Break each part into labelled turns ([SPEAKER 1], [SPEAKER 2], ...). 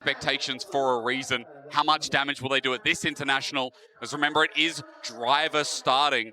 [SPEAKER 1] expectations for a reason. How much damage will they do at this international? Because remember, it is Driver starting.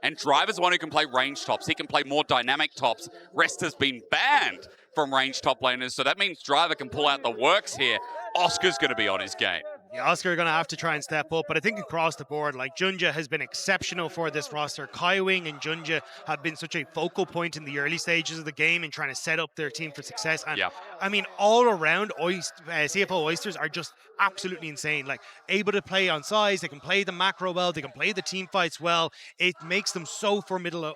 [SPEAKER 1] And Driver's the one who can play range tops. He can play more dynamic tops. Rest has been banned from range top laners, so that means Driver can pull out the works here. Oscar's going to be on his game.
[SPEAKER 2] Yeah, Oscar are going to have to try and step up, but I think across the board, like Junja has been exceptional for this roster. Kaiwing and Junja have been such a focal point in the early stages of the game and trying to set up their team for success. And I mean, all around, CFO Oysters are just absolutely insane. Like, able to play on size, they can play the macro well, they can play the team fights well. It makes them so formidable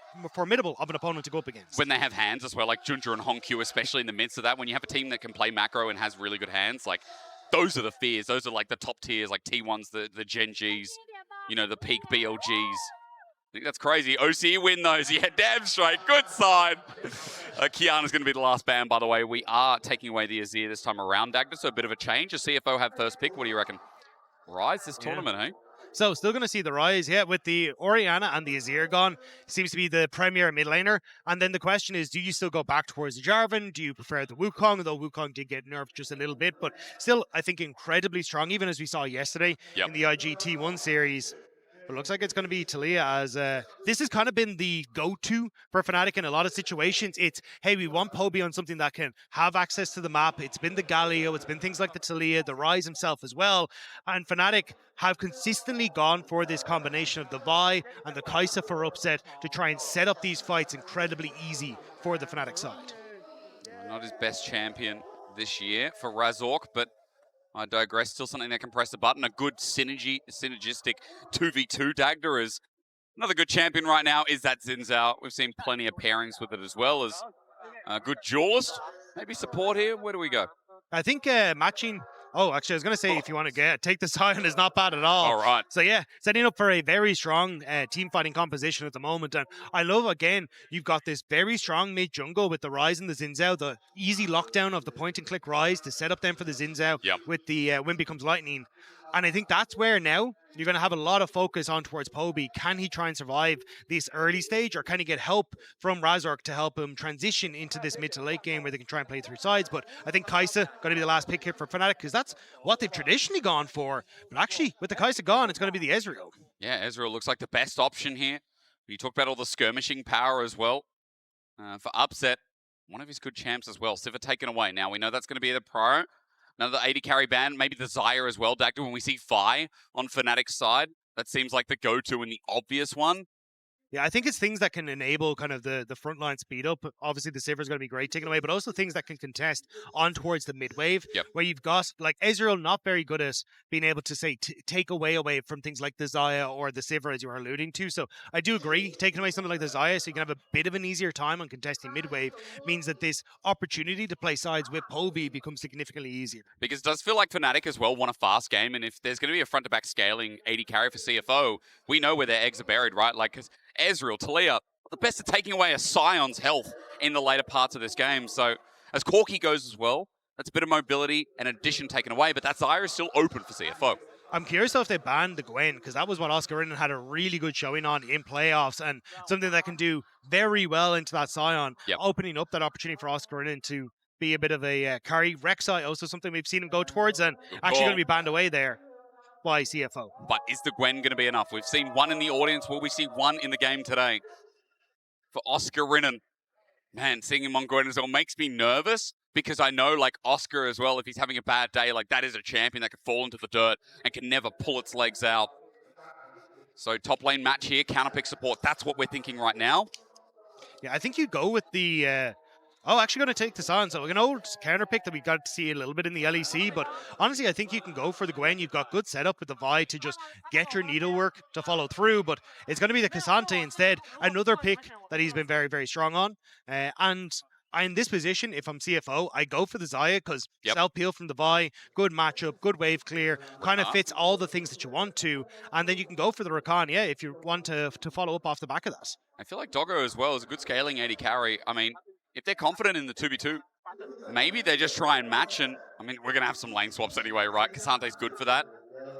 [SPEAKER 2] of an opponent to go up against.
[SPEAKER 1] When they have hands as well, like Junja and Hongq, especially in the midst of that, when you have a team that can play macro and has really good hands, like, those are the fears. Those are like the top tiers, like T1s, the Gen Gs, you know, the peak BLGs. I think that's crazy. OCE win those. Yeah, damn straight. Good sign. Kiana's going to be the last ban, by the way. We are taking away the Azir this time around, Dagda, so a bit of a change. A CFO have first pick. What do you reckon? Rise this tournament, hey?
[SPEAKER 2] So still going to see the rise, with the Orianna and the Azir gone. Seems to be the premier mid laner. And then the question is, do you still go back towards the Jarvan? Do you prefer the Wukong? Though Wukong did get nerfed just a little bit, but still, I think, incredibly strong, even as we saw yesterday in the IGT1 series. But looks like it's going to be Taliyah, as this has kind of been the go-to for Fnatic in a lot of situations. It's, hey, we want Poby on something that can have access to the map. It's been the Galio, it's been things like the Taliyah, the Rise himself as well. And Fnatic have consistently gone for this combination of the Vi and the Kai'Sa for upset to try and set up these fights incredibly easy for the Fnatic side.
[SPEAKER 1] Not his best champion this year for Razork, but I digress. Still something that can press the button. A good synergistic 2v2 Dagda is another good champion right now. Is that Xin Zhao? We've seen plenty of pairings with it as well as a good duelist. Maybe support here. Where do we go?
[SPEAKER 2] I think matching. Oh, actually, I was going to say if you want to take the Sion is not bad at all.
[SPEAKER 1] All right.
[SPEAKER 2] So yeah, setting up for a very strong team fighting composition at the moment. And I love, again, you've got this very strong mid jungle with the Rise and the Xin Zhao, the easy lockdown of the point and click Rise to set up them for the Xin Zhao with the Wind Becomes Lightning. And I think that's where now you're going to have a lot of focus on towards Poby. Can he try and survive this early stage, or can he get help from Razork to help him transition into this mid to late game where they can try and play through sides? But I think Kai'Sa going to be the last pick here for Fnatic, because that's what they've traditionally gone for. But actually, with the Kai'Sa gone, it's going to be the Ezreal.
[SPEAKER 1] Yeah, Ezreal looks like the best option here. You talked about all the skirmishing power as well. For upset, one of his good champs as well. Sivir taken away. Now we know that's going to be the pro. Another 80 carry ban, maybe the Xayah as well, Dagda. When we see Fi on Fnatic's side, that seems like the go-to and the obvious one.
[SPEAKER 2] Yeah, I think it's things that can enable kind of the frontline speed up. Obviously, the Sivir is going to be great taken away, but also things that can contest on towards the mid wave, where you've got, like, Ezreal not very good at being able to, say, take away from things like the Xayah or the Sivir, as you were alluding to. So I do agree, taking away something like the Xayah so you can have a bit of an easier time on contesting mid wave means that this opportunity to play sides with Poby becomes significantly easier.
[SPEAKER 1] Because it does feel like Fnatic as well want a fast game, and if there's going to be a front-to-back scaling 80 carry for CFO, we know where their eggs are buried, right? Like, because Ezreal, Taliyah, the best at taking away a Sion's health in the later parts of this game. So as Corki goes as well, that's a bit of mobility and addition taken away, but that Xayah is still open for CFO.
[SPEAKER 2] I'm curious though if they banned the Gwen, because that was what Oscar Rinnen had a really good showing on in playoffs, and something that can do very well into that Sion, opening up that opportunity for Oscar Rinnen to be a bit of a carry. Rek'Sai also something we've seen him go towards, and actually going to be banned away there by CFO.
[SPEAKER 1] But is the Gwen going to be enough? We've seen one in the audience. Will we see one in the game today? For Oscar Rinnen, man, seeing him on Gwen as well makes me nervous, because I know, like, Oscar as well, if he's having a bad day, like, that is a champion that could fall into the dirt and can never pull its legs out. So top lane match here, counterpick support. That's what we're thinking right now.
[SPEAKER 2] Yeah, I think you go with the... Oh, actually going to take this on. So an old counter pick that we got to see a little bit in the LEC, but honestly, I think you can go for the Gwen. You've got good setup with the Vi to just get your needlework to follow through, but it's going to be the K'Sante instead. Another pick that he's been very, very strong on. And in this position, if I'm CFO, I go for the Xayah because self-peel from the Vi, good matchup, good wave clear, kind of fits all the things that you want to. And then you can go for the Rakan, if you want to follow up off the back of that.
[SPEAKER 1] I feel like Doggo as well is a good scaling 80 carry. I mean, if they're confident in the 2v2, maybe they just try and match, and I mean, we're going to have some lane swaps anyway, right? K'Sante's good for that.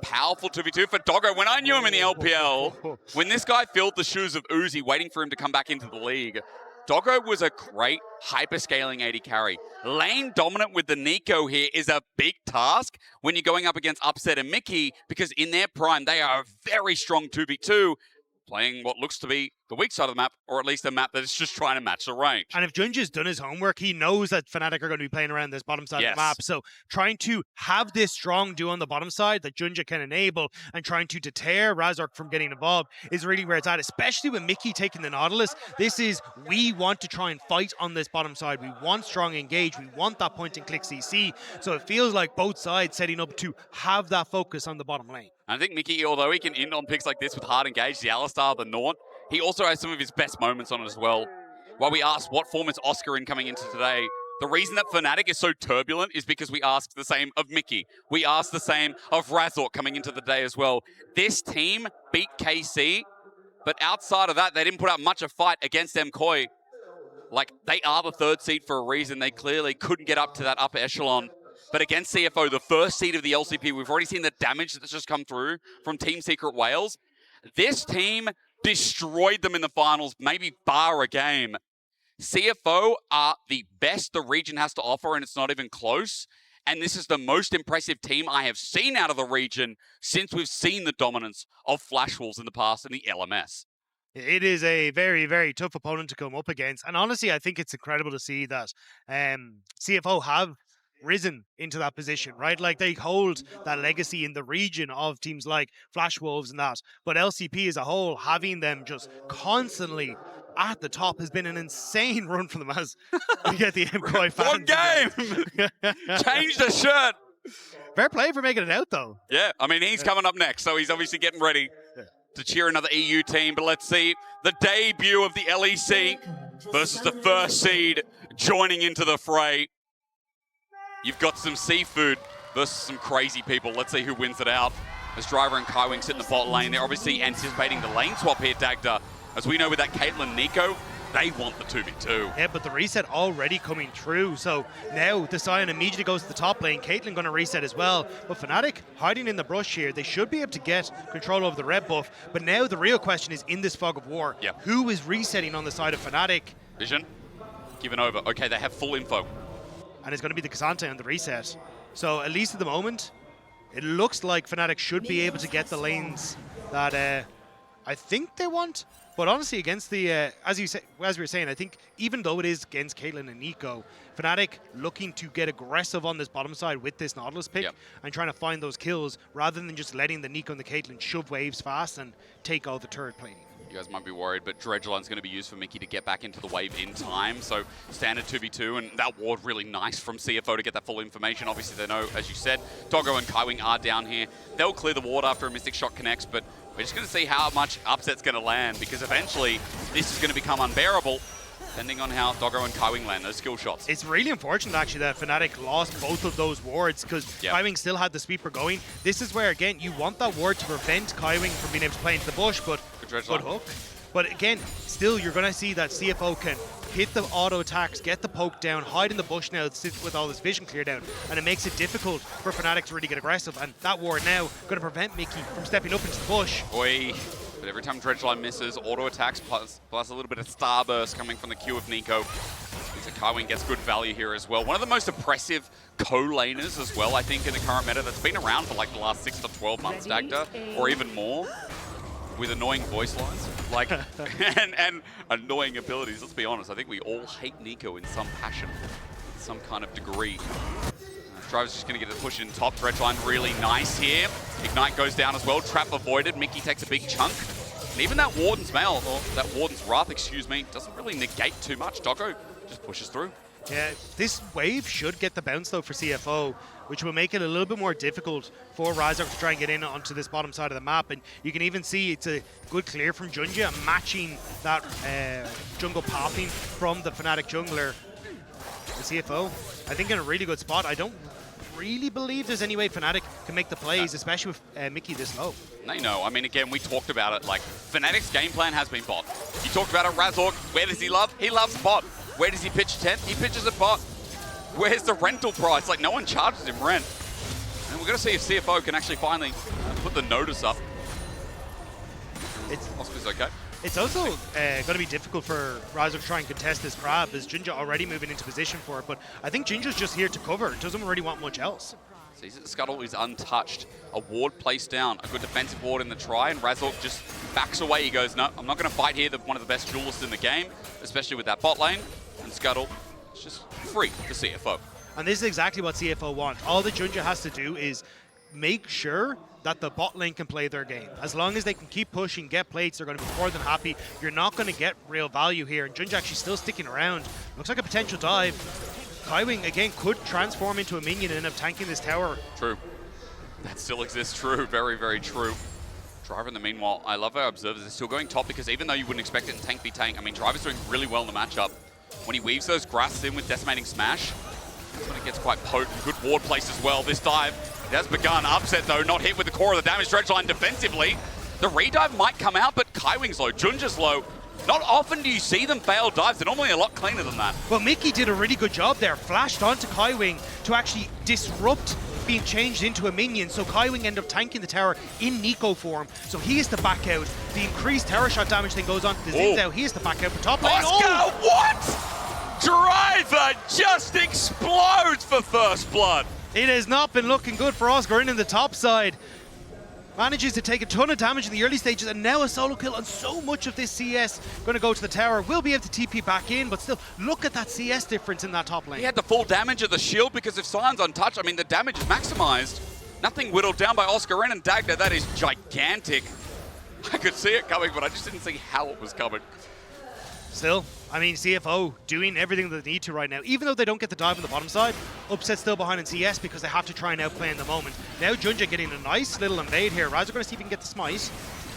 [SPEAKER 1] Powerful 2v2 for Doggo. When I knew him in the LPL, when this guy filled the shoes of Uzi, waiting for him to come back into the league, Doggo was a great hyperscaling AD carry. Lane dominant with the Nico here is a big task when you're going up against Upset and Mickey, because in their prime, they are a very strong 2v2, playing what looks to be the weak side of the map, or at least a map that is just trying to match the range.
[SPEAKER 2] And if Junja's done his homework, he knows that Fnatic are going to be playing around this bottom side of the map. So trying to have this strong duo on the bottom side that Junja can enable and trying to deter Razork from getting involved is really where it's at, especially with Mickey taking the Nautilus. This is, we want to try and fight on this bottom side. We want strong engage. We want that point and click CC. So it feels like both sides setting up to have that focus on the bottom lane.
[SPEAKER 1] I think Mickey, although he can end on picks like this with hard engage, the Alistar, the Naught, he also has some of his best moments on it as well. While we asked what form is Oscar in coming into today, the reason that Fnatic is so turbulent is because we asked the same of Mickey. We asked the same of Razork coming into the day as well. This team beat KC, but outside of that, they didn't put up much of a fight against MCoy. Like, they are the third seed for a reason. They clearly couldn't get up to that upper echelon. But against CFO, the first seed of the LCP, we've already seen the damage that's just come through from Team Secret Wales. This team destroyed them in the finals, maybe bar a game. CFO are the best the region has to offer, and it's not even close. And this is the most impressive team I have seen out of the region since we've seen the dominance of Flash Wolves in the past in the LMS.
[SPEAKER 2] It is a very, very tough opponent to come up against. And honestly, I think it's incredible to see that CFO have risen into that position, right? Like, they hold that legacy in the region of teams like Flash Wolves and that. But LCP as a whole, having them just constantly at the top has been an insane run for them as we get the MCoy fans.
[SPEAKER 1] One game! Change the shirt!
[SPEAKER 2] Fair play for making it out, though.
[SPEAKER 1] Yeah, I mean, he's coming up next, so he's obviously getting ready to cheer another EU team. But let's see the debut of the LEC versus the first seed joining into the fray. You've got some seafood versus some crazy people. Let's see who wins it out. As Driver and Kaiwing sit in the bot lane, they're obviously anticipating the lane swap here, Dagda. As we know with that Caitlyn Nico, they want the 2v2.
[SPEAKER 2] Yeah, but the reset already coming through. So now the Sion immediately goes to the top lane. Caitlyn going to reset as well. But Fnatic hiding in the brush here. They should be able to get control over the red buff. But now the real question is in this fog of war.
[SPEAKER 1] Yep.
[SPEAKER 2] Who is resetting on the side of Fnatic?
[SPEAKER 1] Vision, given over. Okay, they have full info.
[SPEAKER 2] And it's going to be the K'Sante on the reset. So at least at the moment, it looks like Fnatic should be able to get the lanes that I think they want. But honestly, against the, as we were saying, I think even though it is against Caitlyn and Nico, Fnatic looking to get aggressive on this bottom side with this Nautilus pick and trying to find those kills rather than just letting the Nico and the Caitlyn shove waves fast and take all the turret plating.
[SPEAKER 1] You guys might be worried, but Dredgeline's going to be used for Mickey to get back into the wave in time. So standard 2v2, and that ward really nice from CFO to get that full information. Obviously, they know, as you said, Doggo and Kaiwing are down here. They'll clear the ward after a Mystic Shot connects, but we're just going to see how much Upset's going to land, because eventually this is going to become unbearable, depending on how Doggo and Kaiwing land those skill shots.
[SPEAKER 2] It's really unfortunate, actually, that Fnatic lost both of those wards, because Kaiwing still had the sweeper going. This is where, again, you want that ward to prevent Kaiwing from being able to play into the bush, but good hook. But again, still, you're going to see that CFO can hit the auto attacks, get the poke down, hide in the bush now with all this vision cleared out, and it makes it difficult for Fnatic to really get aggressive. And that ward now going to prevent Mickey from stepping up into the bush.
[SPEAKER 1] Oi. But every time Dredgeline misses, auto attacks plus a little bit of starburst coming from the Q of Nico. So Kaiwing gets good value here as well. One of the most oppressive co-laners as well, I think, in the current meta that's been around for like the last 6 to 12 months, Dagda, or even more, with annoying voice lines, like, and annoying abilities. Let's be honest, I think we all hate Nico in some passion, some kind of degree. Driver's just going to get the push in top. Dredgeline really nice here. Ignite goes down as well. Trap avoided. Mickey takes a big chunk. And even that Warden's Mail, or that Warden's Wrath, excuse me, doesn't really negate too much. Doggo just pushes through.
[SPEAKER 2] Yeah, this wave should get the bounce, though, for CFO, which will make it a little bit more difficult for Razork to try and get in onto this bottom side of the map. And you can even see it's a good clear from Junja, matching that jungle popping from the Fnatic jungler. The CFO, I think, in a really good spot. I don't really believe there's any way Fnatic can make the plays, especially with Mickey this low.
[SPEAKER 1] No, I mean, again, we talked about it. Like, Fnatic's game plan has been bot. You talked about it, Razork. Where does he love? He loves bot. Where does he pitch tent? He pitches a bot. Where's the rental price? Like, no one charges him rent. And we're going to see if CFO can actually finally put the notice up. Oscar's okay.
[SPEAKER 2] It's also going to be difficult for Razor to try and contest this grab, as Jinja already moving into position for it, but I think Jinja's just here to cover, doesn't really want much else.
[SPEAKER 1] Sees that the Scuttle is untouched. A ward placed down, a good defensive ward in the try, and Razork just backs away. He goes, no, I'm not going to fight here, one of the best duelists in the game, especially with that bot lane, and Scuttle is just free to CFO.
[SPEAKER 2] And this is exactly what CFO want. All that Jinja has to do is make sure that the bot lane can play their game. As long as they can keep pushing, get plates, they're going to be more than happy. You're not going to get real value here. And Jinja actually still sticking around. Looks like a potential dive. Kaiwing, again, could transform into a minion and end up tanking this tower.
[SPEAKER 1] True. That still exists. True. Very, very true. Driver in the meanwhile, I love our observers. They're still going top because even though you wouldn't expect it in tank v tank, I mean, Driver's doing really well in the matchup. When he weaves those grasses in with Decimating Smash, that's when it gets quite potent. Good ward place as well. This dive, it has begun. Upset though, not hit with the core of the damage dredge line defensively. The redive might come out, but Kaiwing's low, Junja's low. Not often do you see them fail dives. They're normally a lot cleaner than that.
[SPEAKER 2] Well, Mickey did a really good job there. Flashed onto Kaiwing to actually disrupt being changed into a minion. So Kaiwing ended up tanking the tower in Nico form. So he has to back out. The increased tower shot damage then goes on to the Zings out. He has to back out for top lane.
[SPEAKER 1] Oscar, what? Driver just explodes for first blood.
[SPEAKER 2] It has not been looking good for Oscar in the top side. Manages to take a ton of damage in the early stages, and now a solo kill on so much of this CS. Going to go to the tower. Will be able to TP back in, but still, look at that CS difference in that top lane.
[SPEAKER 1] He had the full damage of the shield because if Sion's untouched, I mean, the damage is maximized. Nothing whittled down by Oscar and Dagda. That is gigantic. I could see it coming, but I just didn't see how it was coming.
[SPEAKER 2] Still, I mean, CFO doing everything they need to right now. Even though they don't get the dive on the bottom side, Upset still behind in CS because they have to try and outplay in the moment. Now Junja getting a nice little invade here. Razor going to see if he can get the smite.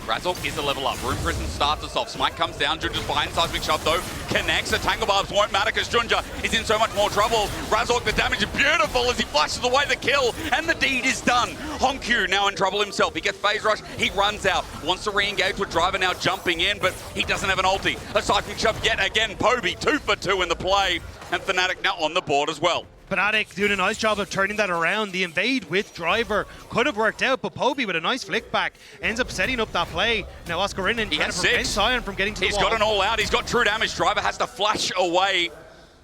[SPEAKER 1] Razork is a level up. Room Prison starts us off. Smite comes down. Junja's behind. Seismic Shove, though, connects. The Tangle Barbs won't matter because Junja is in so much more trouble. Razork, the damage is beautiful as he flashes away the kill, and the deed is done. Honkyu now in trouble himself. He gets phase rush. He runs out. Wants to re-engage with Driver now jumping in, but he doesn't have an ulti. A Seismic Shove yet again. Poby, 2 for 2 in the play, and Fnatic now on the board as well.
[SPEAKER 2] Fnatic doing a nice job of turning that around. The invade with Driver could have worked out, but Poby with a nice flick back ends up setting up that play. Now Oscar in and trying to prevent Sion from getting to the wall.
[SPEAKER 1] He's got an all out. He's got true damage. Driver has to flash away,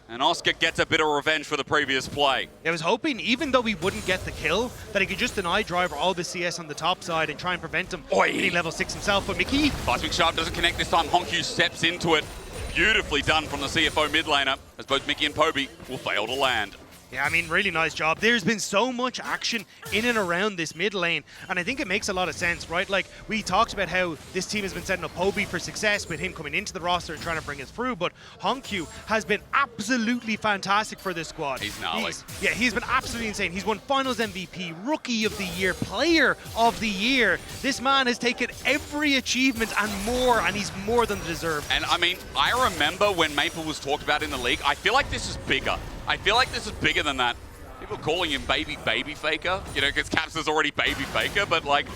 [SPEAKER 1] and Oscar gets a bit of revenge for the previous play.
[SPEAKER 2] I was hoping, even though he wouldn't get the kill, that he could just deny Driver all the CS on the top side and try and prevent him hitting level 6 himself. But Mickey,
[SPEAKER 1] Seismic Shove doesn't connect this time. Honkyu steps into it. Beautifully done from the CFO mid laner, as both Mickey and Poby will fail to land.
[SPEAKER 2] Yeah, I mean, really nice job. There's been so much action in and around this mid lane, and I think it makes a lot of sense, right? Like, we talked about how this team has been setting up Poby for success with him coming into the roster and trying to bring us through, but Honkyu has been absolutely fantastic for this squad.
[SPEAKER 1] He's gnarly.
[SPEAKER 2] He's been absolutely insane. He's won Finals MVP, Rookie of the Year, Player of the Year. This man has taken every achievement and more, and he's more than deserved.
[SPEAKER 1] And I mean, I remember when Maple was talked about in the league, I feel like this is bigger. I feel like this is bigger than that. People calling him baby faker, you know, because Caps is already baby faker, but like,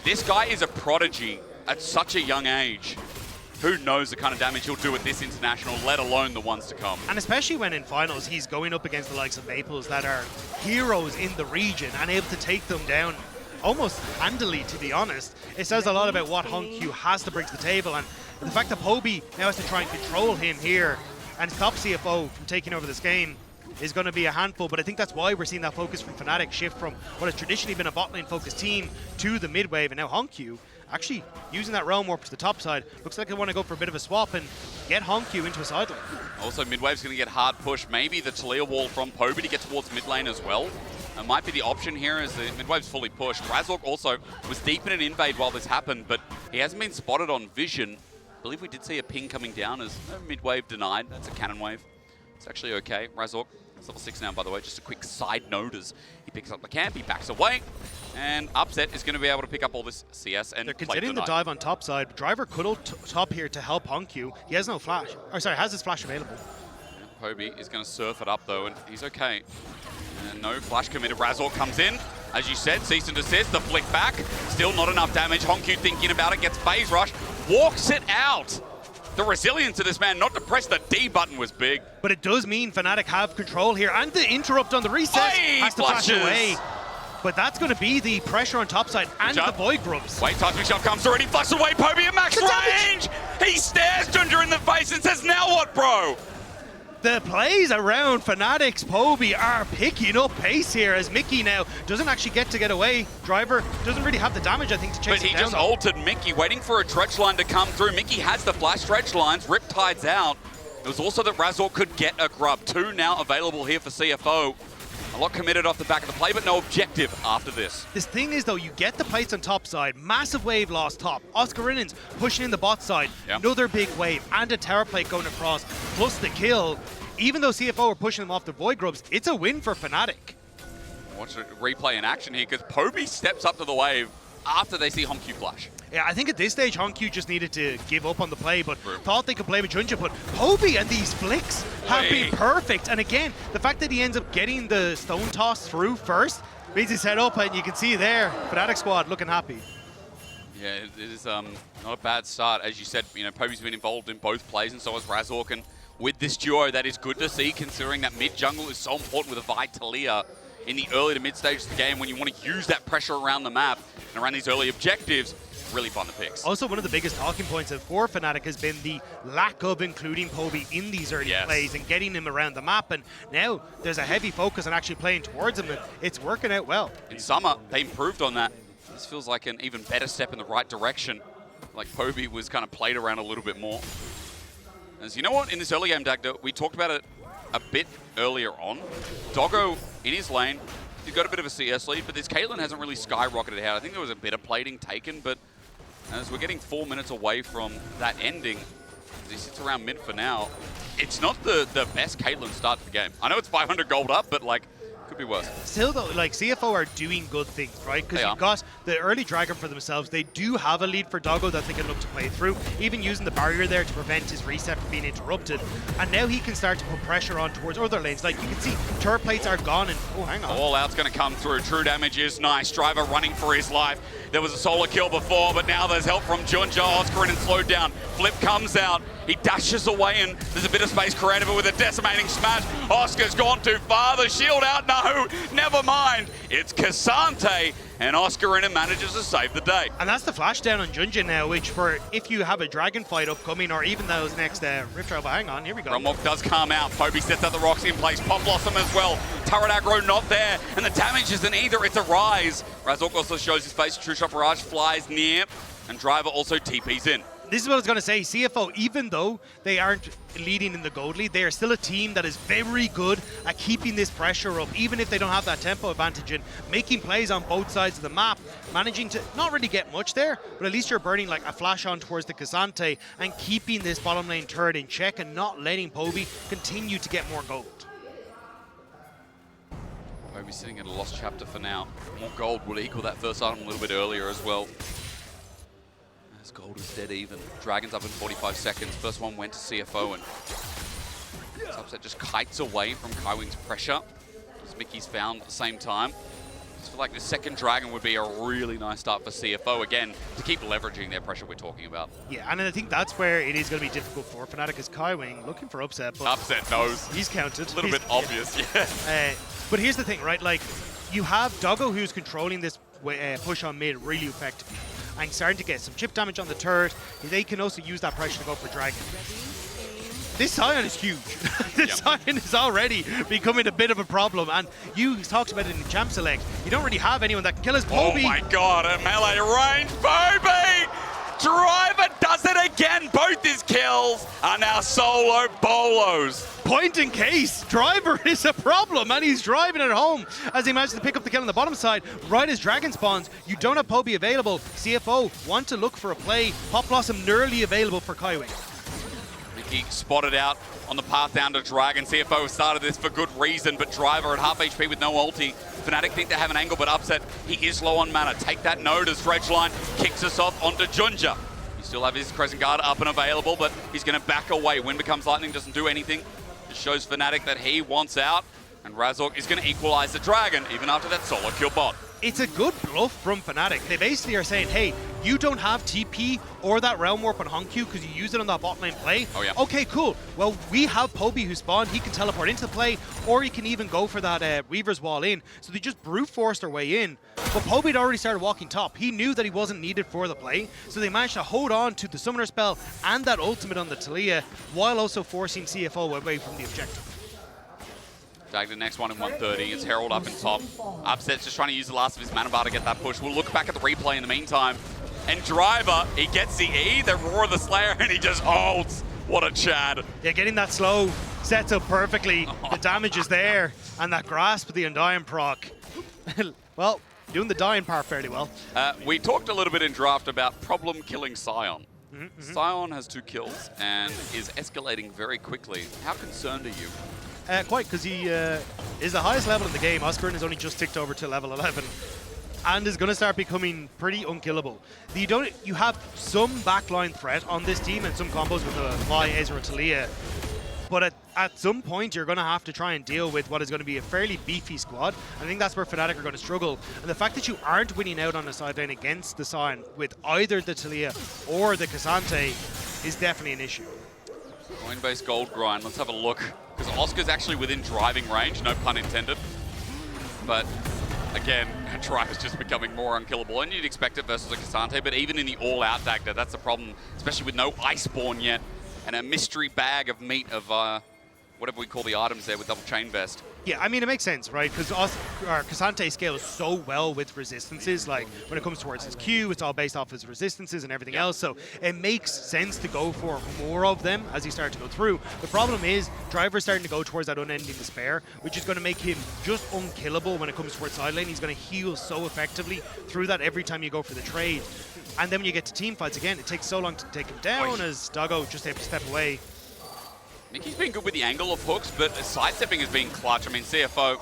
[SPEAKER 1] this guy is a prodigy at such a young age. Who knows the kind of damage he'll do at this international, let alone the ones to come.
[SPEAKER 2] And especially when in finals, he's going up against the likes of Maples that are heroes in the region and able to take them down almost handily, to be honest. It says a lot about what Honkyu has to bring to the table, and the fact that Poby now has to try and control him here and stop CFO from taking over this game is going to be a handful, but I think that's why we're seeing that focus from Fnatic shift from what has traditionally been a bot lane focused team to the mid wave, and now Honkyu actually using that realm warp to the top side. Looks like they want to go for a bit of a swap and get Honkyu into a side lane.
[SPEAKER 1] Also, mid wave's going to get hard push. Maybe the Talia wall from Poby to get towards mid lane as well. That might be the option here as the mid wave's fully pushed. Razork also was deep in an invade while this happened, but he hasn't been spotted on vision. I believe we did see a ping coming down as mid-wave denied. That's a cannon wave. It's actually okay. Razork, it's level 6 now, by the way. Just a quick side note as he picks up the camp, he backs away, and Upset is going to be able to pick up all this CS and
[SPEAKER 2] they're considering the dive on top side. Driver could ult top here to help Honkyu. He has no flash. Or sorry, has his flash available.
[SPEAKER 1] Yeah, Poby is going to surf it up, though, and he's okay. And no flash committed. Razork comes in. As you said, cease and desist, the flick back. Still not enough damage. Honkyu thinking about it, gets phase rush. Walks it out. The resilience of this man not to press the D button was big.
[SPEAKER 2] But it does mean Fnatic have control here, and the interrupt on the reset has to flash away. but that's going to be the pressure on top side and the Void Grubs.
[SPEAKER 1] Wait, Toxic Shot comes through and he flushes away Poby at max range! He stares Ginger in the face and says, now what, bro?
[SPEAKER 2] The plays around Fnatic's Poby are picking up pace here as Mickey now doesn't actually get away. Driver doesn't really have the damage, I think, to chase
[SPEAKER 1] But he
[SPEAKER 2] it down.
[SPEAKER 1] just altered Mickey, waiting for a dredge line to come through. Mickey has the flash dredge lines, Riptide's out. It was also that Razork could get a grub. 2 now available here for CFO. A lot committed off the back of the play, but no objective after this.
[SPEAKER 2] This thing is, though, you get the plates on top side, massive wave loss top, Oscarinen's pushing in the bot side, another big wave, and a tower plate going across, plus the kill. Even though CFO are pushing them off the Void Grubs, it's a win for Fnatic.
[SPEAKER 1] Watch a replay in action here, because Poby steps up to the wave after they see Honq flash.
[SPEAKER 2] Yeah, I think at this stage, Honq just needed to give up on the play, but thought they could play with Junja. But Poby and these flicks have been perfect. And again, the fact that he ends up getting the stone toss through first means he's set up, and you can see there, Fnatic squad looking happy.
[SPEAKER 1] Yeah, it is not a bad start. As you said, you know, Poby's been involved in both plays, and so has Razork. And with this duo, that is good to see, considering that mid jungle is so important with a Vitalia in the early to mid stages of the game when you want to use that pressure around the map and around these early objectives. Really fun to picks.
[SPEAKER 2] Also, one of the biggest talking points for Fnatic has been the lack of including Poby in these early plays and getting him around the map. And now there's a heavy focus on actually playing towards him, and it's working out well.
[SPEAKER 1] In summer, they improved on that. This feels like an even better step in the right direction. Like Poby was kind of played around a little bit more. As you know what, in this early game, Dagda, we talked about it a bit earlier on. Doggo in his lane, he's got a bit of a CS lead, but this Caitlyn hasn't really skyrocketed out. I think there was a bit of plating taken, but as we're getting 4 minutes away from that ending, he sits around mid for now. It's not the best Caitlyn start to the game. I know it's 500 gold up, but like, could be worse.
[SPEAKER 2] Still though, like CFO are doing good things, right? Because you've got the early Dragon for themselves. They do have a lead for Doggo that they can look to play through, even using the barrier there to prevent his reset from being interrupted. And now he can start to put pressure on towards other lanes. Like you can see, turret plates are gone and, oh, hang on.
[SPEAKER 1] All out's going to come through. True damage is nice. Driver running for his life. There was a solo kill before, but now there's help from Junja. Oscarin slowed down. Flip comes out. He dashes away, and there's a bit of space created, but with a decimating smash, Oscar's gone too far. The shield out. No, never mind. It's Cassante, and Oscarin manages to save the day.
[SPEAKER 2] And that's the flash down on Junja now, which for if you have a dragon fight upcoming, or even those next Rift Trail, hang on, here we go.
[SPEAKER 1] Gromwalk does calm out. Poby sets out the rocks in place. Pop Blossom as well. Turret aggro not there, and the damage isn't either. It's a rise. Razork also shows his face. True Shot Barrage flies near, and Driver also TPs in.
[SPEAKER 2] This is what I was going to say. CFO, even though they aren't leading in the gold lead, they are still a team that is very good at keeping this pressure up, even if they don't have that tempo advantage, and making plays on both sides of the map, managing to not really get much there, but at least you're burning like a flash on towards the Cassante and keeping this bottom lane turret in check and not letting Poby continue to get more gold.
[SPEAKER 1] Poby sitting in a lost chapter for now. More gold would equal that first item a little bit earlier as well. As gold is dead even. Dragon's up in 45 seconds. First one went to CFO, and this upset just kites away from Kaiwing's pressure, as Mickey's found at the same time. I just feel like the second Dragon would be a really nice start for CFO, again, to keep leveraging their pressure we're talking about.
[SPEAKER 2] Yeah, and I think that's where it is going to be difficult for Fnatic, as Kaiwing looking for upset. But
[SPEAKER 1] upset knows.
[SPEAKER 2] He's counted.
[SPEAKER 1] A little bit obvious, yeah.
[SPEAKER 2] But here's the thing, right? Like, you have Doggo who's controlling this push on mid really effectively, and starting to get some chip damage on the turret. They can also use that pressure to go for Dragon. This Sion is huge. This Sion is already becoming a bit of a problem, and you talked about it in Champ Select. You don't really have anyone that can kill his Poby.
[SPEAKER 1] Oh my god, a melee range Poby! Driver does it again. Both his kills are now solo bolos.
[SPEAKER 2] Point in case, Driver is a problem, and he's driving it home as he manages to pick up the kill on the bottom side. Right as Dragon spawns, you don't have Poby available. CFO want to look for a play. Pop Blossom nearly available for Kaiwing.
[SPEAKER 1] Mickey spotted out on the path down to Dragon. CFO started this for good reason, but Driver at half HP with no ulti. Fnatic think they have an angle, but upset. He is low on mana. Take that node as Dredge Line kicks us off onto Junja. You still have his Crescent Guard up and available, but he's going to back away. Wind becomes lightning, doesn't do anything. Just shows Fnatic that he wants out, and Razork is going to equalize the Dragon, even after that solo kill bot.
[SPEAKER 2] It's a good bluff from Fnatic. They basically are saying, hey, you don't have TP or that Realm Warp on Hongq because you use it on that bot lane play.
[SPEAKER 1] Oh, yeah.
[SPEAKER 2] Okay, cool. Well, we have Poby who spawned. He can teleport into the play, or he can even go for that Weaver's Wall in. So they just brute forced their way in. But Poby had already started walking top. He knew that he wasn't needed for the play, so they managed to hold on to the Summoner spell and that ultimate on the Taliyah while also forcing CFO away from the objective.
[SPEAKER 1] Dagda next one in 130. It's Herald up in top. Upset's just trying to use the last of his mana bar to get that push. We'll look back at the replay in the meantime. And Driver, he gets the E, the Roar of the Slayer, and he just holds. What a Chad.
[SPEAKER 2] Yeah, getting that slow sets up perfectly. The damage is there, and that grasp of the Undying proc. Well, doing the dying part fairly well.
[SPEAKER 1] We talked a little bit in draft about problem killing Sion. Sion has 2 kills and is escalating very quickly. How concerned are you?
[SPEAKER 2] Quite, because he is the highest level in the game. Oscar has only just ticked over to level 11 and is going to start becoming pretty unkillable. You have some backline threat on this team and some combos with the Vi, Ezra, Taliyah, but at some point you're going to have to try and deal with what is going to be a fairly beefy squad. I think that's where Fnatic are going to struggle. And the fact that you aren't winning out on the side lane against the Sion with either the Taliyah or the K'Sante is definitely an issue.
[SPEAKER 1] Coin-based gold grind, let's have a look. Because Oscar's actually within driving range, no pun intended. But again, Driver's just becoming more unkillable. And you'd expect it versus a K'Sante, but even in the all-out Dagda, that's the problem, especially with no Iceborne yet. And a mystery bag of meat of whatever we call the items there with double chain vest.
[SPEAKER 2] Yeah, I mean, it makes sense, right? Because K'Sante scales so well with resistances. Like, when it comes towards his Q, it's all based off his resistances and everything else. So it makes sense to go for more of them as you start to go through. The problem is, Driver's starting to go towards that unending despair, which is going to make him just unkillable when it comes towards side lane. He's going to heal so effectively through that every time you go for the trade. And then when you get to team fights, again, it takes so long to take him down as Doggo just able to step away.
[SPEAKER 1] Mickey's been good with the angle of hooks, but sidestepping has been clutch. I mean, CFO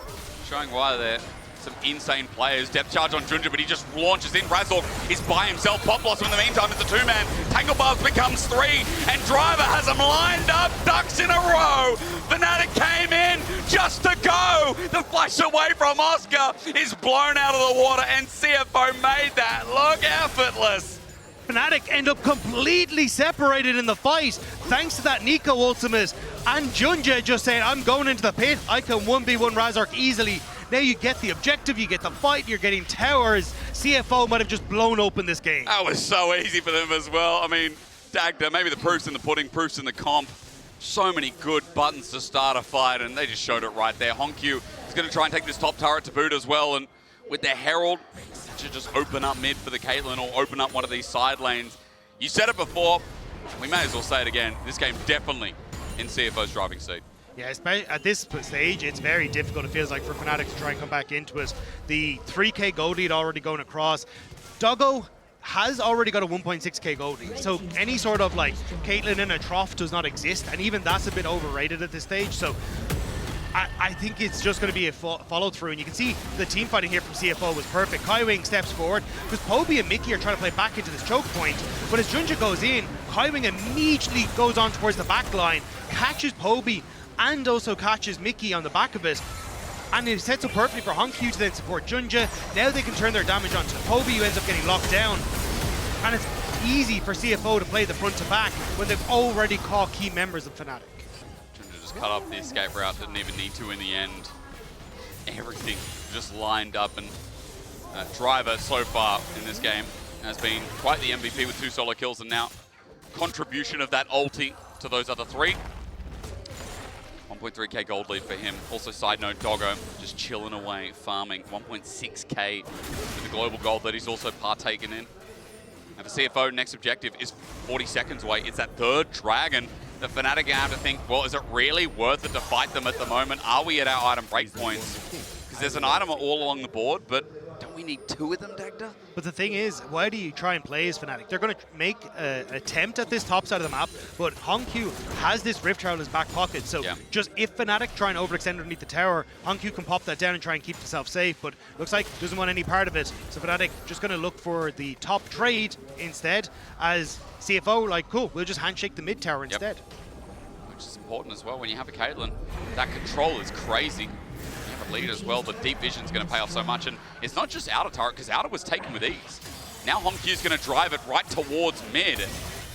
[SPEAKER 1] showing why there. Some insane players. Depth charge on Junja, but he just launches in. Razork is by himself. Pop Blossom in the meantime, it's a 2-man. Tangle Bars becomes 3, and Driver has them lined up. Ducks in a row. Fnatic came in just to go. The flash away from Oscar is blown out of the water, and CFO made that look effortless.
[SPEAKER 2] Fnatic end up completely separated in the fight thanks to that Nico ultimate, and Junja just saying, I'm going into the pit, I can 1v1 Razork easily. Now you get the objective, you get the fight, you're getting towers. CFO might have just blown open this game.
[SPEAKER 1] That was so easy for them as well. I mean, Dagda, maybe the proof's in the pudding, proof's in the comp. So many good buttons to start a fight, and they just showed it right there. Hongq is going to try and take this top turret to boot as well, and with their Herald, to just open up mid for the Caitlyn or open up one of these side lanes. You said it before, we may as well say it again. This game definitely in CFO's driving seat.
[SPEAKER 2] Yeah, especially at this stage, it's very difficult, it feels like, for Fnatic to try and come back into it. The 3k gold lead already going across. Doggo has already got a 1.6k gold lead, so any sort of like Caitlyn in a trough does not exist, and even that's a bit overrated at this stage. So I think it's just going to be a follow-through, and you can see the team fighting here from CFO was perfect. Kaiwing steps forward, because Poby and Mickey are trying to play back into this choke point, but as Junja goes in, Kaiwing immediately goes on towards the back line, catches Poby, and also catches Mickey on the back of it, and it sets up perfectly for Hongq to then support Junja. Now they can turn their damage onto Poby, who ends up getting locked down, and it's easy for CFO to play the front to back when they've already caught key members of Fnatic.
[SPEAKER 1] Cut off the escape route, didn't even need to in the end. Everything just lined up, and Driver so far in this game has been quite the MVP with 2 solo kills, and now contribution of that ulti to those other 3. 1.3k gold lead for him. Also, side note, Doggo just chilling away, farming 1.6k with the global gold that he's also partaken in. And for CFO, next objective is 40 seconds away. It's that 3rd dragon. The Fnatic have to think, well, is it really worth it to fight them at the moment? Are we at our item breakpoints? Because there's an item all along the board, but don't we need 2 of them, Dagda?
[SPEAKER 2] But the thing is, why do you try and play as Fnatic? They're going to make an attempt at this top side of the map, but Hongq has this Rift Tower in his back pocket, so just if Fnatic try and overextend underneath the tower, Hongq can pop that down and try and keep himself safe, but looks like doesn't want any part of it. So Fnatic just going to look for the top trade instead, as CFO, like, cool, we'll just handshake the mid tower instead.
[SPEAKER 1] Which is important as well when you have a Caitlyn. That control is crazy. You have a lead as well. The deep vision is going to pay off so much, and it's not just outer turret, because outer was taken with ease. Now Honkyu's going to drive it right towards mid.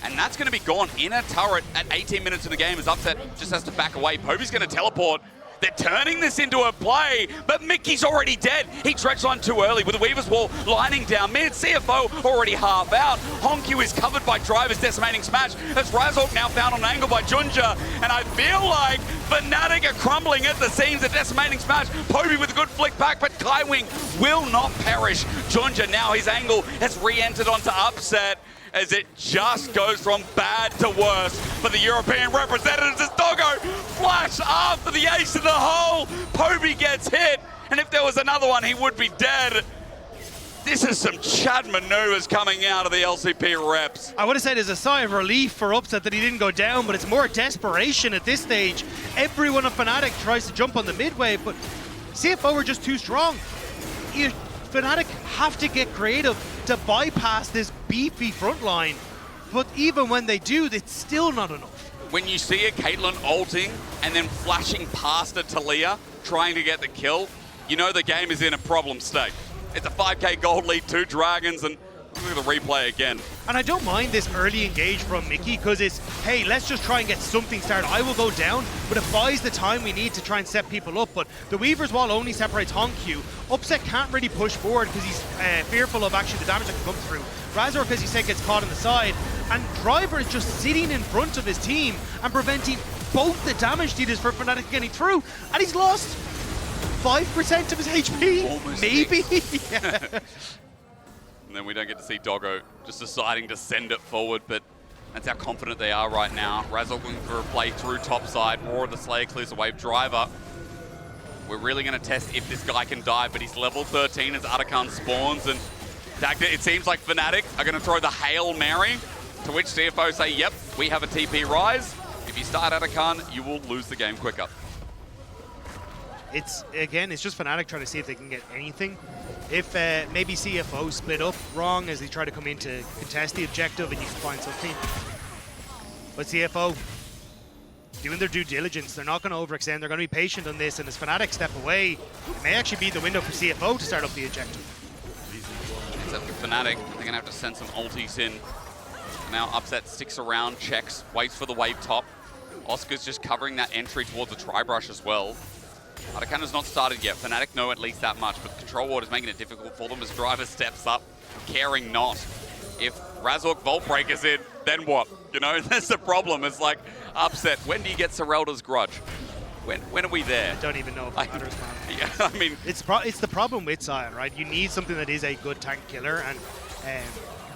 [SPEAKER 1] And that's going to be gone in a turret at 18 minutes of the game as Upset just has to back away. Poby's going to teleport. They're turning this into a play, but Mickey's already dead. He dredged on too early with the Weaver's Wall lining down mid. CFO already half out. Honkyu is covered by Driver's Decimating Smash. As Razork now found on an angle by Junja. And I feel like Fnatic are crumbling at the seams. A Decimating Smash. Poby with a good flick back, but Kaiwing will not perish. Junja now, his angle has re-entered onto Upset, as it just goes from bad to worse for the European representatives as Doggo flash after the ace in the hole. Poby gets hit, and if there was another one, he would be dead. This is some Chad maneuvers coming out of the LCP reps.
[SPEAKER 2] I would have said as a sigh of relief for Upset that he didn't go down, but it's more desperation at this stage. Everyone of Fnatic tries to jump on the midway, but CFO are just too strong. Fnatic have to get creative to bypass this beefy front line, but even when they do, it's still not enough.
[SPEAKER 1] When you see a Caitlyn ulting and then flashing past a Talia trying to get the kill, you know the game is in a problem state. It's a 5k gold lead, 2 dragons, and look at the replay again. And
[SPEAKER 2] I don't mind this early engage from Mickey because it's, hey, let's just try and get something started. I will go down, but it buys the time we need to try and set people up. But the Weaver's Wall only separates Honkyu. Upset can't really push forward because he's fearful of actually the damage that can come through. Razork, as you said, gets caught on the side. And Driver is just sitting in front of his team and preventing both the damage dealers for Fnatic getting through. And he's lost 5% of his HP,
[SPEAKER 1] almost
[SPEAKER 2] maybe.
[SPEAKER 1] Yeah. And then we don't get to see Doggo just deciding to send it forward, but that's how confident they are right now. Razork looking for a play through top side. Roar of the Slayer clears the wave. Driver. We're really going to test if this guy can dive, but he's level 13 as Atakan spawns, and it seems like Fnatic are going to throw the Hail Mary, to which CFO say, yep, we have a TP rise. If you start Atakan, you will lose the game quicker.
[SPEAKER 2] It's just Fnatic trying to see if they can get anything. If maybe CFO split up wrong as they try to come in to contest the objective and you can find something. But CFO doing their due diligence. They're not going to overextend. They're going to be patient on this, and as Fnatic step away, it may actually be the window for CFO to start up the objective.
[SPEAKER 1] Except for Fnatic, they're going to have to send some ultis in. Now Upset sticks around, checks, waits for the wave top. Oscar's just covering that entry towards the tri-brush as well. Atakan has not started yet. Fnatic know at least that much, but Control Ward is making it difficult for them as Driver steps up, caring not. If Razork Vault Breaker's in, then what? You know, that's the problem. It's like, Upset, when do you get Serelda's Grudge? When are we there?
[SPEAKER 2] I don't even know if it matters, man.
[SPEAKER 1] Yeah, I mean...
[SPEAKER 2] It's the problem with Sion, right? You need something that is a good tank killer, and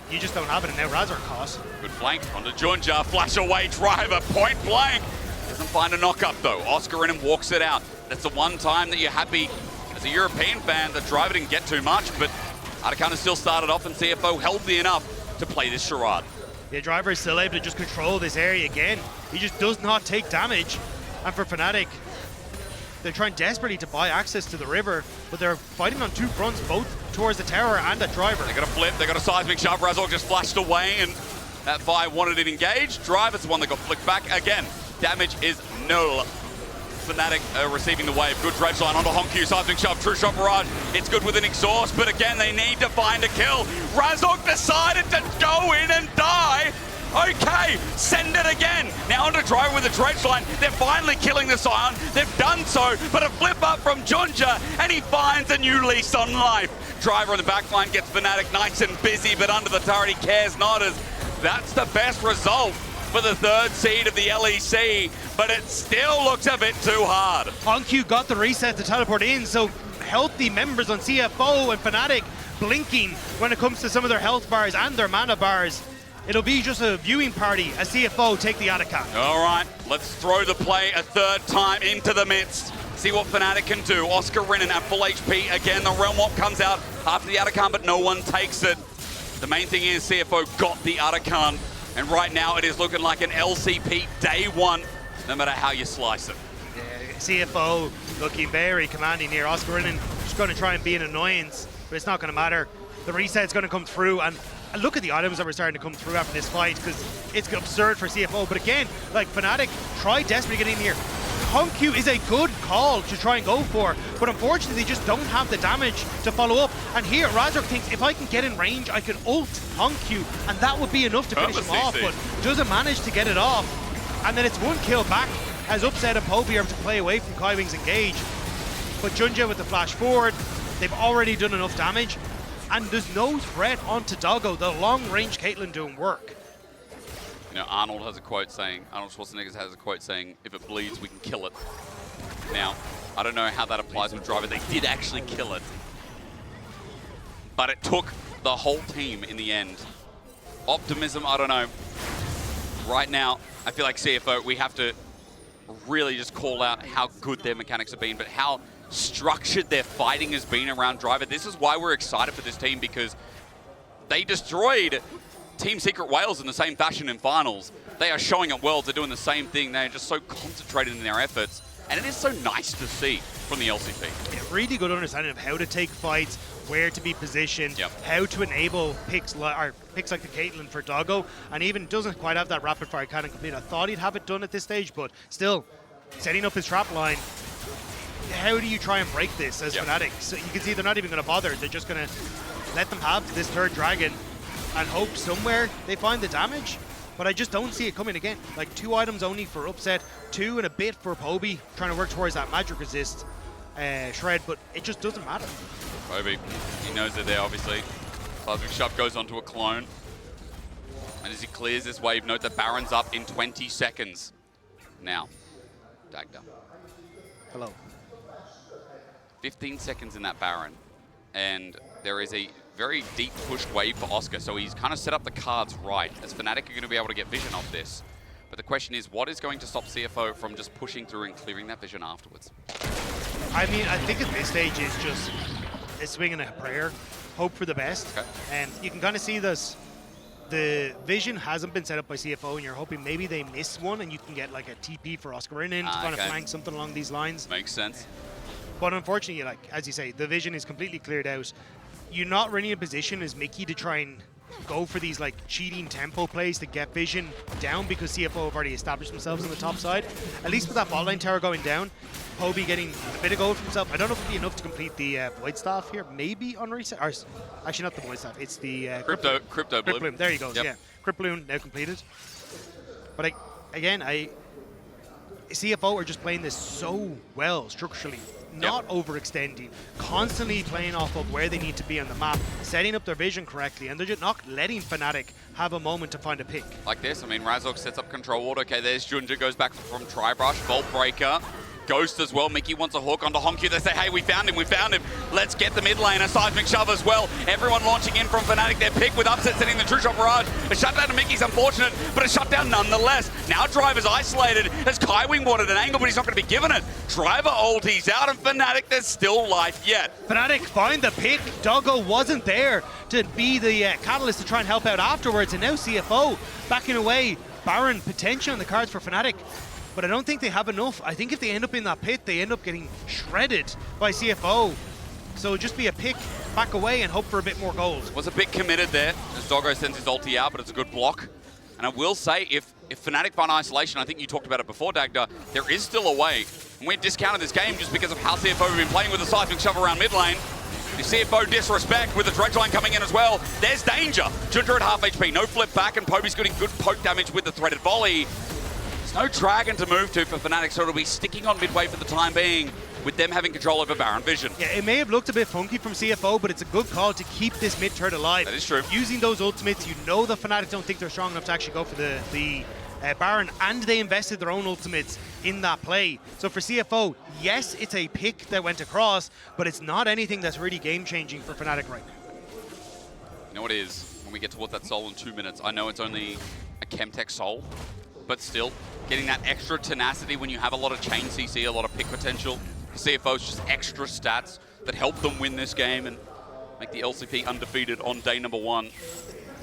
[SPEAKER 2] you just don't have it, and now Razork costs.
[SPEAKER 1] Good flank onto Junja, flash away Driver, point blank. Doesn't find a knock-up though. Oscar in and walks it out. That's the one time that you're happy as a European fan that Driver didn't get too much, but Atakan still started off and CFO healthy enough to play this charade.
[SPEAKER 2] The Driver is still able to just control this area again. He just does not take damage. And for Fnatic, they're trying desperately to buy access to the river, but they're fighting on 2 fronts, both towards the tower and at Driver.
[SPEAKER 1] They got a flip, they got a seismic shove. Razork just flashed away, and that fire wanted it engaged. Driver's the one that got flicked back again. Damage is null. Fnatic receiving the wave. Good dredge line onto Honkyu. Seismic shove, true shot barrage. It's good with an exhaust, but again, they need to find a kill. Razork decided to go in and die. Okay, send it again. Now onto Driver with a dredge line. They're finally killing the Scion. They've done so, but a flip up from Junja, and he finds a new lease on life. Driver on the backline gets Fnatic nice and busy, but under the turret he cares not, as that's the best result for the 3rd seed of the LEC, but it still looks a bit too hard.
[SPEAKER 2] Honkyu got the reset to teleport in, so healthy members on CFO and Fnatic blinking when it comes to some of their health bars and their mana bars. It'll be just a viewing party as CFO take the Atakan.
[SPEAKER 1] All right, let's throw the play a 3rd time into the midst. See what Fnatic can do. Oscar Rinnan at full HP. Again, the Realm Walk comes out after the Atakan, but no one takes it. The main thing is CFO got the Atakan, and right now it is looking like an LCP day 1, no matter how you slice it.
[SPEAKER 2] Yeah, CFO looking very commanding here. Oscar Rinnan just going to try and be an annoyance, but it's not going to matter. The reset's going to come through, and look at the items that were starting to come through after this fight, because it's absurd for CFO. But again, like Fnatic, try desperately getting in here. HonkQ is a good call to try and go for, but unfortunately they just don't have the damage to follow up. And here, Razork thinks, if I can get in range, I can ult HonkQ, and that would be enough to finish him off, but doesn't manage to get it off. And then it's one kill back, as Upset and Poby are able to play away from Kaiwing's engage. But Junja with the flash forward, they've already done enough damage, and there's no threat onto Doggo. The long-range Caitlyn doing work.
[SPEAKER 1] You know, Arnold Schwarzenegger has a quote saying, if it bleeds, we can kill it. Now, I don't know how that applies with Driver. They did actually kill it. But it took the whole team in the end. Optimism, I don't know. Right now, I feel like CFO, we have to really just call out how good their mechanics have been, but how structured their fighting has been around Driver. This is why we're excited for this team, because they destroyed Team Secret Wales in the same fashion in finals. They are showing at Worlds, they're doing the same thing. They're just so concentrated in their efforts. And it is so nice to see from the LCP.
[SPEAKER 2] Yeah, really good understanding of how to take fights, where to be positioned, how to enable picks like the Caitlyn for Doggo, and even doesn't quite have that rapid fire cannon complete. I thought he'd have it done at this stage, but still, setting up his trap line. How do you try and break this as Fnatic? So you can see they're not even going to bother. They're just going to let them have this third dragon and hope somewhere they find the damage. But I just don't see it coming again. Like 2 items only for Upset, 2 and a bit for Poby, trying to work towards that magic resist shred, but it just doesn't matter.
[SPEAKER 1] Poby, he knows they're there, obviously. Cosmic Shove goes onto a clone. And as he clears this wave, note that Baron's up in 20 seconds. Now, Dagda.
[SPEAKER 2] Hello.
[SPEAKER 1] 15 seconds in that Baron. And there is a very deep pushed wave for Oscar, so he's kind of set up the cards right, as Fnatic are going to be able to get vision off this. But the question is, what is going to stop CFO from just pushing through and clearing that vision afterwards?
[SPEAKER 2] I mean, I think at this stage it's just a swing and a prayer, hope for the best.
[SPEAKER 1] Okay.
[SPEAKER 2] And you can kind of see this. The vision hasn't been set up by CFO, and you're hoping maybe they miss one and you can get like a TP for Oscar in to kind of flank something along these lines.
[SPEAKER 1] Makes sense.
[SPEAKER 2] But unfortunately, like as you say, the vision is completely cleared out. You're not really in a position as Mickey to try and go for these like cheating tempo plays to get vision down, because CFO have already established themselves on the top side. At least with that bot lane tower going down, Poby getting a bit of gold for himself. I don't know if it'll be enough to complete the Void Staff here. Maybe on reset. Or, actually, not the Void Staff. It's the
[SPEAKER 1] Crypto Bloom.
[SPEAKER 2] There you go. Yeah, Crypt Bloom now completed. But again, CFO are just playing this so well structurally. Not overextending, constantly playing off of where they need to be on the map, setting up their vision correctly, and they're just not letting Fnatic have a moment to find a pick.
[SPEAKER 1] Like this, I mean, Razork sets up control ward. Okay, there's Junja, goes back from Tribrush, Vault Breaker, Ghost as well. Mickey wants a hook onto HonkQ. They say, hey, we found him. Let's get the mid lane. A seismic shove as well. Everyone launching in from Fnatic. Their pick with Upset setting the True Shot barrage. A shutdown to Mickey's unfortunate, but a shutdown nonetheless. Now Driver's isolated as Kaiwing wanted an angle, but he's not going to be given it. Driver ulties out, and Fnatic, there's still life yet.
[SPEAKER 2] Fnatic find the pick. Doggo wasn't there to be the catalyst to try and help out afterwards, and now CFO backing away. Baron potential on the cards for Fnatic. But I don't think they have enough. I think if they end up in that pit, they end up getting shredded by CFO. So just be a pick, back away, and hope for a bit more gold.
[SPEAKER 1] Was a bit committed there as Doggo sends his ulti out, but it's a good block. And I will say, if Fnatic find isolation, I think you talked about it before, Dagda, there is still a way. And we discounted this game just because of how CFO have been playing with the seismic shove around mid lane. If CFO disrespect with the dredge line coming in as well, there's danger. Junta at half HP, no flip back, and Poby's getting good poke damage with the threaded volley. No dragon to move to for Fnatic, so it'll be sticking on midway for the time being, with them having control over Baron Vision.
[SPEAKER 2] Yeah, it may have looked a bit funky from CFO, but it's a good call to keep this mid turret alive.
[SPEAKER 1] That is true.
[SPEAKER 2] Using those ultimates, you know the Fnatic don't think they're strong enough to actually go for the Baron, and they invested their own ultimates in that play. So for CFO, yes, it's a pick that went across, but it's not anything that's really game-changing for Fnatic right now.
[SPEAKER 1] You know what it is? When we get towards that soul in 2 minutes, I know it's only a Chemtech soul, but still, getting that extra tenacity when you have a lot of chain CC, a lot of pick potential. CFO's just extra stats that help them win this game and make the LCP undefeated on day number 1.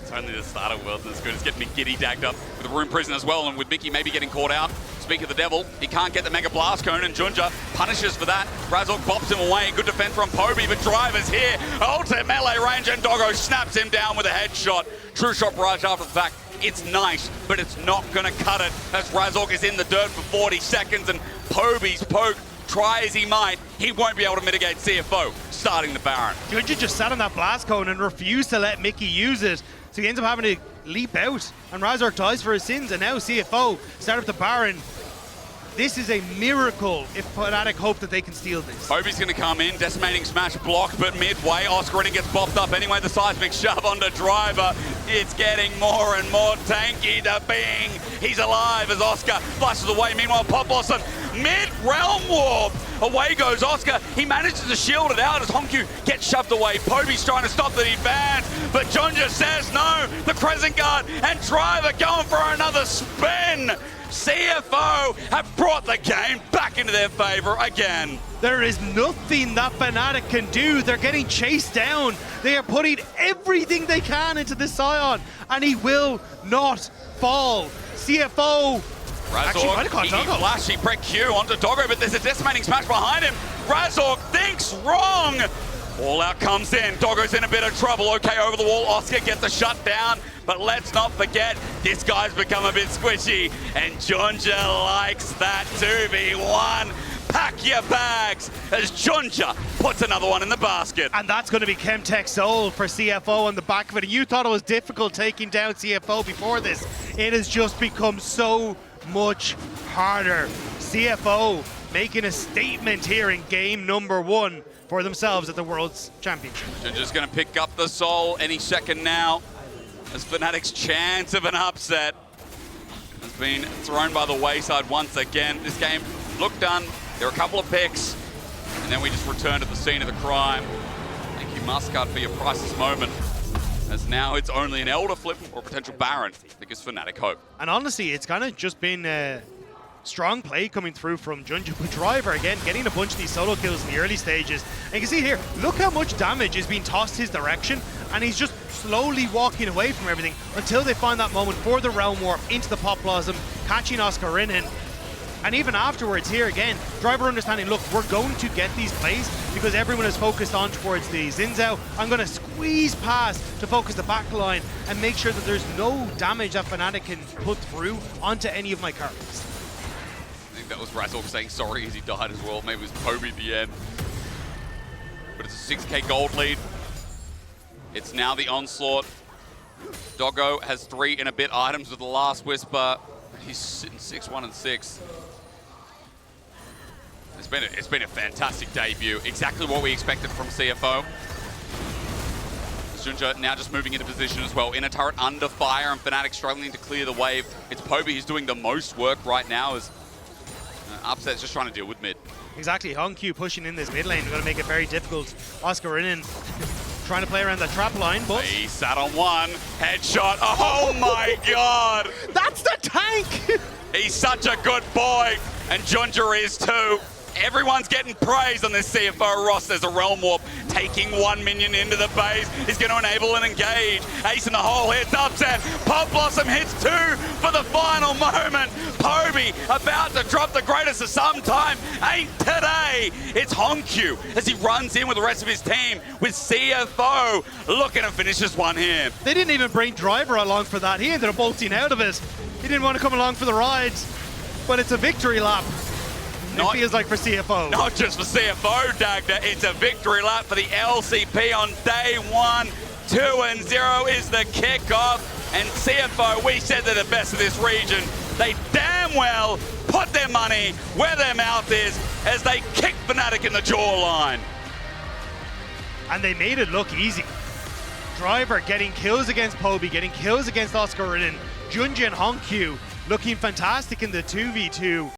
[SPEAKER 1] It's only the start of Worlds, and it's good. It's getting me giddy dagged up with the Rune Prison as well, and with Mickey maybe getting caught out. Speak of the devil, he can't get the Mega Blast Cone, and Junja punishes for that. Razork bops him away. Good defense from Poby, but Driver's here. Ultimate melee range, and Doggo snaps him down with a headshot. True Shot barrage after the fact. It's nice, but it's not going to cut it as Razork is in the dirt for 40 seconds, and Poby's poke, try as he might, he won't be able to mitigate CFO, starting the Baron.
[SPEAKER 2] Junja just sat on that blast cone and refused to let Mickey use it. So he ends up having to leap out, and Razork dies for his sins, and now CFO start up the Baron. This is a miracle if Fnatic hope that they can steal this.
[SPEAKER 1] Poby's going to come in, decimating smash blocked, but midway, Oscar gets bopped up anyway. The seismic shove onto Driver. It's getting more and more tanky to Bing. He's alive as Oscar flushes away. Meanwhile, Pop Blossom mid-realm warp. Away goes Oscar. He manages to shield it out as Honkyu gets shoved away. Poby's trying to stop the advance, but Junja says no. The Crescent Guard and Driver going for another spin. CFO have brought the game back into their favor again.
[SPEAKER 2] There is nothing that Fnatic can do. They're getting chased down. They are putting everything they can into this Scion, and he will not fall. CFO
[SPEAKER 1] Razork, he flashy break Q onto Doggo, but there's a decimating smash behind him. Razork thinks wrong. All out comes in. Doggo's in a bit of trouble. Okay, over the wall. Oscar gets the shut down. But let's not forget, this guy's become a bit squishy. And Junja likes that 2v1. Pack your bags as Junja puts another one in the basket.
[SPEAKER 2] And that's going to be Chemtech Soul for CFO on the back of it. And you thought it was difficult taking down CFO before this. It has just become so much harder. CFO making a statement here in game number 1 for themselves at the World's Championship.
[SPEAKER 1] Junja's going to pick up the Soul any second now, as Fnatic's chance of an upset has been thrown by the wayside once again. This game looked done. There are a couple of picks, and then we just return to the scene of the crime. Thank you, Muscat, for your priceless moment, as now it's only an Elder flip or a potential Baron that gives Fnatic hope.
[SPEAKER 2] And honestly, it's kind of just been strong play coming through from Junja. But Driver, again, getting a bunch of these solo kills in the early stages. And you can see here, look how much damage is being tossed his direction, and he's just slowly walking away from everything until they find that moment for the Realm Warp into the Pop Blossom, catching Oscar in. And even afterwards here again, Driver understanding, look, we're going to get these plays because everyone is focused on towards the Xin Zhao. I'm going to squeeze past to focus the back line and make sure that there's no damage that Fnatic can put through onto any of my carries.
[SPEAKER 1] I think that was Razork saying sorry as he died as well. Maybe it was Poby at the end. But it's a 6k gold lead. It's now the Onslaught. Doggo has 3 and a bit items with the Last Whisper. He's sitting 6-1 and 6. It's been a fantastic debut. Exactly what we expected from CFO. Junja now just moving into position as well. Inner turret under fire, and Fnatic struggling to clear the wave. It's Poby who's doing the most work right now, as Upset's just trying to deal with mid.
[SPEAKER 2] Exactly, Honkyu pushing in this mid lane. We're going to make it very difficult. Oscar in trying to play around the trap line, but
[SPEAKER 1] he sat on one. Headshot. Oh my god!
[SPEAKER 2] That's the tank!
[SPEAKER 1] He's such a good boy, and Junja is too. Everyone's getting praise on this CFO roster. There's a Realm Warp taking 1 minion into the base. He's going to enable an engage. Ace in the hole hits Upset. Pop Blossom hits 2 for the final moment. Poby about to drop the greatest of some time. Ain't today. It's Honkyu as he runs in with the rest of his team with CFO looking to finish this one here.
[SPEAKER 2] They didn't even bring Driver along for that. He ended up bolting out of it. He didn't want to come along for the rides, but it's a victory lap. It feels like for CFO.
[SPEAKER 1] Not just for CFO, Dagda. It's a victory lap for the LCP on day 1. 2-0 is the kickoff. And CFO, we said they're the best of this region. They damn well put their money where their mouth is as they kick Fnatic in the jawline.
[SPEAKER 2] And they made it look easy. Driver getting kills against Poby, getting kills against Oscar Ridden. Junja and Honkyu looking fantastic in the 2v2.